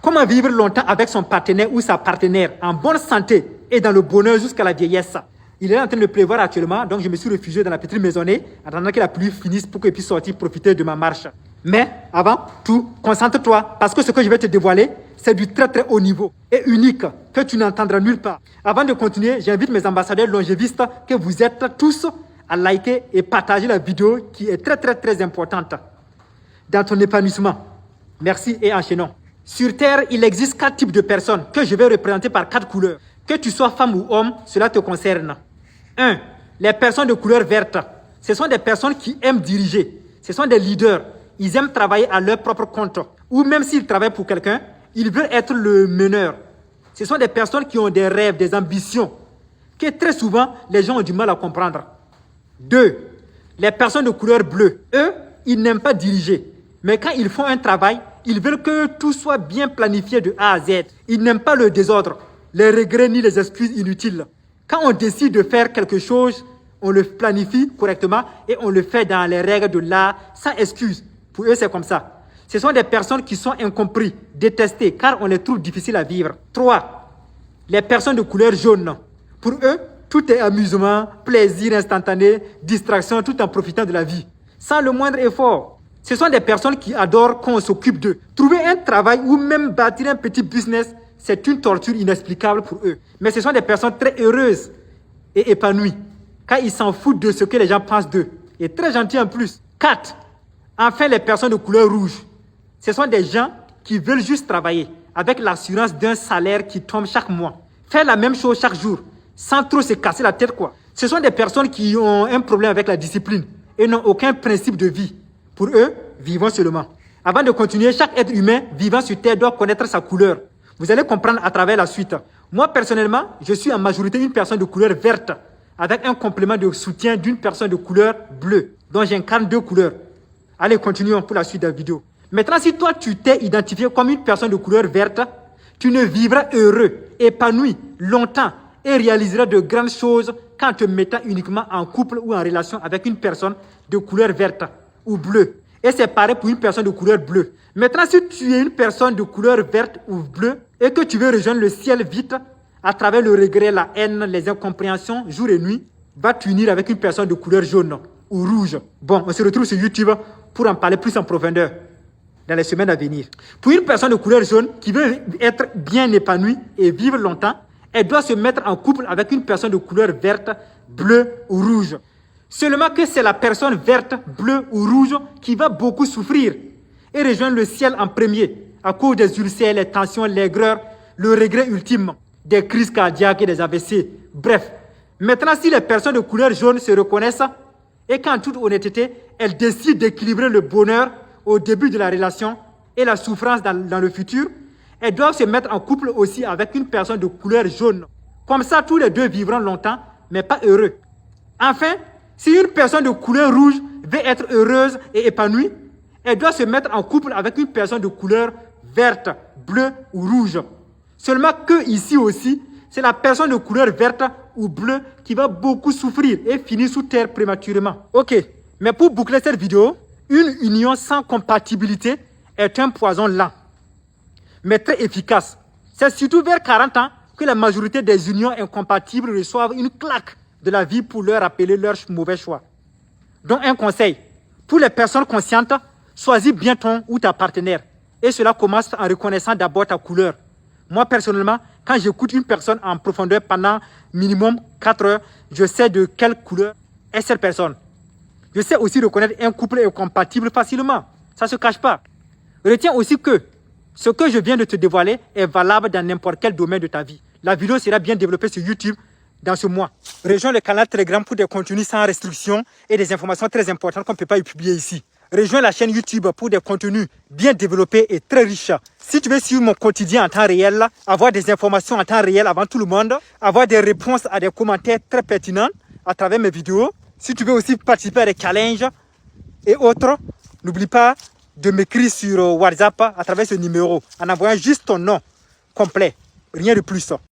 Comment vivre longtemps avec son partenaire ou sa partenaire en bonne santé et dans le bonheur jusqu'à la vieillesse. Il est en train de pleuvoir actuellement, donc je me suis réfugié dans la petite maisonnée, attendant que la pluie finisse pour que je puisse sortir profiter de ma marche. Mais avant tout, concentre-toi, parce que ce que je vais te dévoiler, c'est du très très haut niveau et unique que tu n'entendras nulle part. Avant de continuer, j'invite mes ambassadeurs longévistes que vous êtes tous à liker et partager la vidéo qui est très très très importante dans ton épanouissement. Merci et enchaînons. Sur Terre, il existe 4 types de personnes que je vais représenter par 4 couleurs. Que tu sois femme ou homme, cela te concerne. 1. Les personnes de couleur verte. Ce sont des personnes qui aiment diriger. Ce sont des leaders. Ils aiment travailler à leur propre compte. Ou même s'ils travaillent pour quelqu'un, ils veulent être le meneur. Ce sont des personnes qui ont des rêves, des ambitions, que très souvent, les gens ont du mal à comprendre. 2. Les personnes de couleur bleue. Eux, ils n'aiment pas diriger. Mais quand ils font un travail, ils veulent que tout soit bien planifié de A à Z. Ils n'aiment pas le désordre, les regrets ni les excuses inutiles. Quand on décide de faire quelque chose, on le planifie correctement et on le fait dans les règles de l'art, sans excuse. Pour eux, c'est comme ça. Ce sont des personnes qui sont incomprises, détestées, car on les trouve difficiles à vivre. 3. Les personnes de couleur jaune. Pour eux, tout est amusement, plaisir instantané, distraction, tout en profitant de la vie, sans le moindre effort. Ce sont des personnes qui adorent qu'on s'occupe d'eux. Trouver un travail ou même bâtir un petit business, c'est une torture inexplicable pour eux. Mais ce sont des personnes très heureuses et épanouies, car ils s'en foutent de ce que les gens pensent d'eux. Et très gentils en plus. 4. Enfin, les personnes de couleur rouge. Ce sont des gens qui veulent juste travailler avec l'assurance d'un salaire qui tombe chaque mois. Faire la même chose chaque jour, sans trop se casser la tête, quoi. Ce sont des personnes qui ont un problème avec la discipline et n'ont aucun principe de vie. Pour eux, vivons seulement. Avant de continuer, chaque être humain vivant sur Terre doit connaître sa couleur. Vous allez comprendre à travers la suite. Moi, personnellement, je suis en majorité une personne de couleur verte, avec un complément de soutien d'une personne de couleur bleue, dont j'incarne 2 couleurs. Allez, continuons pour la suite de la vidéo. Maintenant, si toi, tu t'es identifié comme une personne de couleur verte, tu ne vivras heureux, épanoui, longtemps et réaliseras de grandes choses qu'en te mettant uniquement en couple ou en relation avec une personne de couleur verte ou bleue. Et c'est pareil pour une personne de couleur bleue. Maintenant, si tu es une personne de couleur verte ou bleue et que tu veux rejoindre le ciel vite, à travers le regret, la haine, les incompréhensions, jour et nuit, va t'unir avec une personne de couleur jaune ou rouge. Bon, on se retrouve sur YouTube pour en parler plus en profondeur dans les semaines à venir. Pour une personne de couleur jaune qui veut être bien épanouie et vivre longtemps, elle doit se mettre en couple avec une personne de couleur verte, bleue ou rouge. Seulement que c'est la personne verte, bleue ou rouge qui va beaucoup souffrir et rejoindre le ciel en premier à cause des ulcères, les tensions, l'aigreur, le regret ultime, des crises cardiaques et des AVC. Bref, maintenant si les personnes de couleur jaune se reconnaissent et qu'en toute honnêteté, elles décident d'équilibrer le bonheur au début de la relation et la souffrance dans le futur, elles doivent se mettre en couple aussi avec une personne de couleur jaune. Comme ça, tous les deux vivront longtemps, mais pas heureux. Enfin, si une personne de couleur rouge veut être heureuse et épanouie, elle doit se mettre en couple avec une personne de couleur verte, bleue ou rouge. Seulement que ici aussi, c'est la personne de couleur verte ou bleue qui va beaucoup souffrir et finir sous terre prématurément. Ok, mais pour boucler cette vidéo, une union sans compatibilité est un poison lent, mais très efficace. C'est surtout vers 40 ans que la majorité des unions incompatibles reçoivent une claque de la vie pour leur rappeler leur mauvais choix. Donc un conseil, pour les personnes conscientes, choisis bien ton ou ta partenaire. Et cela commence en reconnaissant d'abord ta couleur. Moi personnellement, quand j'écoute une personne en profondeur pendant minimum 4 heures, je sais de quelle couleur est cette personne. Je sais aussi reconnaître un couple incompatible facilement. Ça ne se cache pas. Retiens aussi que ce que je viens de te dévoiler est valable dans n'importe quel domaine de ta vie. La vidéo sera bien développée sur YouTube dans ce mois. Rejoins le canal Telegram pour des contenus sans restriction et des informations très importantes qu'on ne peut pas y publier ici. Rejoins la chaîne YouTube pour des contenus bien développés et très riches. Si tu veux suivre mon quotidien en temps réel, avoir des informations en temps réel avant tout le monde, avoir des réponses à des commentaires très pertinents à travers mes vidéos, si tu veux aussi participer à des challenges et autres, n'oublie pas de m'écrire sur WhatsApp à travers ce numéro en envoyant juste ton nom complet, rien de plus.